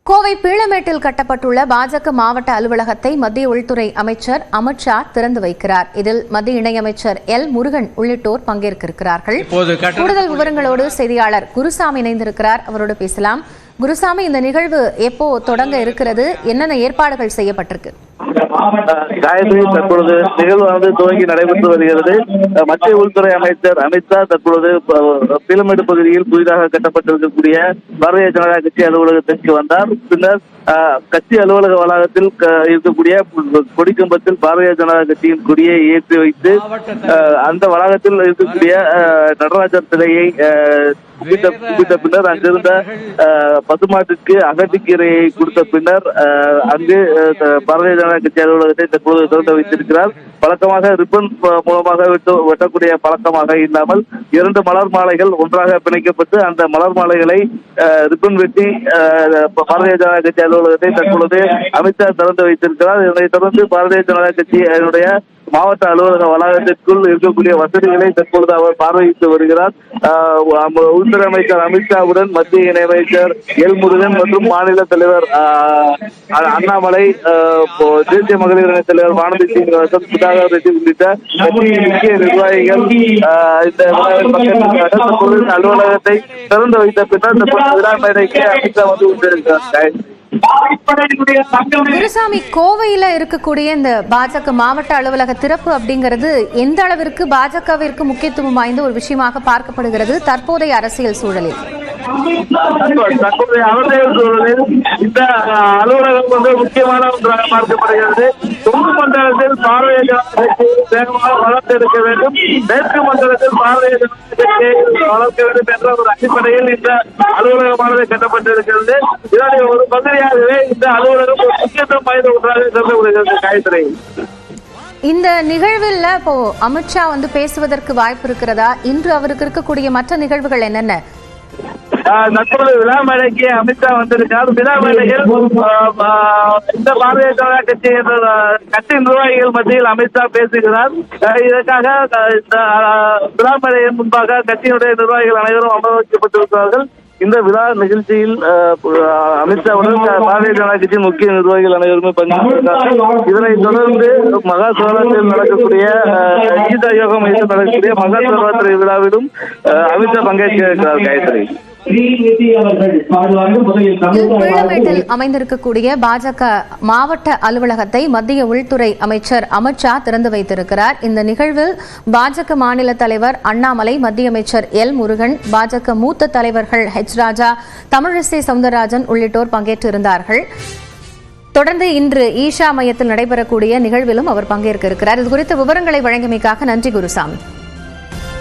கோவை பீளமேட்டில் கட்டப்பட்டுள்ள பாஜக மாவட்ட அலுவலகத்தை மத்திய உள்துறை அமைச்சர் அமித் ஷா திறந்து வைக்கிறார். இதில் மத்திய இணையமைச்சர் எல் முருகன் உள்ளிட்டோர் பங்கேற்கிறார்கள். கூடுதல் விவரங்களோடு செய்தியாளர் குருசாமி இணைந்திருக்கிறார். அவரோடு பேசலாம். குருசாமி, இந்த நிகழ்வு எப்போ தொடங்க இருக்கிறது? என்னென்ன ஏற்பாடுகள் செய்யப்பட்டிருக்கு? காயத்ரி, தற்பொழுது நிகழ்வானது துவங்கி நடைபெற்று வருகிறது. மத்திய உள்துறை அமைச்சர் அமித் ஷா தற்பொழுது பீளமேடு பகுதியில் புதிதாக கட்டப்பட்டிருக்கக்கூடிய பாரதிய ஜனதா கட்சி அலுவலகத்திற்கு வந்தார். பின்னர் கட்சி அலுவலக வளாகத்தில் இருக்கக்கூடிய கொடிக்கம்பத்தில் பாரதிய ஜனதா கட்சியின் கொடியை ஏற்றி வைத்து அந்த வளாகத்தில் இருக்கக்கூடிய நடராஜர் சிலையை குவித்த பின்னர் அங்கிருந்த பசுமாட்டுக்கு அகட்டிக்கீரையை கொடுத்த பின்னர் அங்கு பாரதிய ஜனதா கட்சி அலுவலகத்தை தற்போது திறந்து வைத்திருக்கிறார். வழக்கமாக ரிப்பன் மூலமாக வெட்டக்கூடிய பழக்கமாக இல்லாமல் 2 மலர் மாலைகள் ஒன்றாக பிணைக்கப்பட்டு அந்த மலர் மாலைகளை ரிப்பன் வெட்டி பாரதிய ஜனதா கட்சி அலுவலகத்தை தற்பொழுது அமித் ஷா திறந்து வைத்திருக்கிறார். இதனைத் தொடர்ந்து பாரதிய ஜனதா கட்சியினுடைய மாவட்ட அலுவலக வளாகத்திற்குள் இருக்கக்கூடிய வசதிகளை தற்பொழுது அவர் பார்வையிட்டு வருகிறார். உள்துறை அமைச்சர் அமித் ஷாவுடன் மத்திய இணையமைச்சர் எல் முருகன் மற்றும் மாநில தலைவர் அண்ணாமலை, தேசிய மகளிர் அணி தலைவர் வானதி சீனிவாசன், சுதாகர் ரெட்டி உள்ளிட்ட கட்சியின் முக்கிய நிர்வாகிகள் இந்த அலுவலகத்தை திறந்து வைத்த பின்னர் விழா மேடைக்கு அமித் ஷா வந்து கொண்டிருக்கிறார். குருசாமி, கோவையில இருக்கக்கூடிய இந்த பாஜக மாவட்ட அலுவலக திறப்பு அப்படிங்கிறது எந்த அளவிற்கு பாஜகவிற்கு முக்கியத்துவம் வாய்ந்த ஒரு விஷயமாக பார்க்கப்படுகிறது தற்போதைய அரசியல் சூழலில்? தற்போதைய அரசியல் சூழலில் இந்த அலுவலகம் வந்து முக்கியமான ஒன்றாக பார்க்கப்படுகிறது. தொங்கு மண்டலத்தில் பாரதிய ஜனதா கட்சியை வேகமாக வளர்த்தெடுக்க வேண்டும், மேற்கு மண்டலத்தில் பாரதிய ஜனதா கட்சியை வளர்க்க வேண்டும் என்ற ஒரு அடிப்படையில் இந்த அலுவலகமானது கட்டப்பட்டிருக்கிறது. இதனுடைய ஒரு பகுதியாகவே இந்த அலுவலகம் ஒரு முக்கியத்துவம் வாய்ந்த ஒன்றாக கருதப்படுகிறது. காயத்ரி, இந்த நிகழ்வில் இப்போ அமித்ஷா வந்து பேசுவதற்கு வாய்ப்பு இருக்கிறதா? இன்று அவருக்கு இருக்கக்கூடிய மற்ற நிகழ்வுகள் என்னென்ன? தற்போது விழா மேடைக்கு அமித் ஷா வந்திருக்கார். விழா மேடையில் இந்த பாரதிய ஜனதா கட்சி நிர்வாகிகள் மத்தியில் அமித் ஷா பேசுகிறார். இதற்காக இந்த விழா மேடையின் முன்பாக கட்சியினுடைய நிர்வாகிகள் அனைவரும் அமர வைக்கப்பட்டிருக்கிறார்கள். இந்த விழா நிகழ்ச்சியில் அமித்ஷாவுடன் பாரதிய ஜனதா கட்சியின் முக்கிய நிர்வாகிகள் அனைவருமே பங்கேற்கிறார்கள். இதனைத் தொடர்ந்து மகா சிவராத்திரியில் நடக்கக்கூடிய கீதா யோகா மையத்தில் நடக்கக்கூடிய மகா சிவராத்திரி விழாவிலும் அமித்ஷா பங்கேற்க இருக்கிறார். காயத்ரி, பீளமேட்டில் அமைந்திருக்கக்கூடிய பாஜக மாவட்ட அலுவலகத்தை மத்திய உள்துறை அமைச்சர் அமித் ஷா திறந்து வைத்திருக்கிறார். இந்த நிகழ்வில் பாஜக மாநில தலைவர் அண்ணாமலை, மத்திய அமைச்சர் எல் முருகன், பாஜக மூத்த தலைவர்கள் ஹெச் ராஜா, தமிழிசை சவுந்தரராஜன் உள்ளிட்டோர் பங்கேற்றிருந்தார்கள். தொடர்ந்து இன்று ஈஷா மையத்தில் நடைபெறக்கூடிய நிகழ்விலும் அவர் பங்கேற்க இருக்கிறார். இது குறித்த விவரங்களை வழங்கியமைக்காக நன்றி குருசாமி.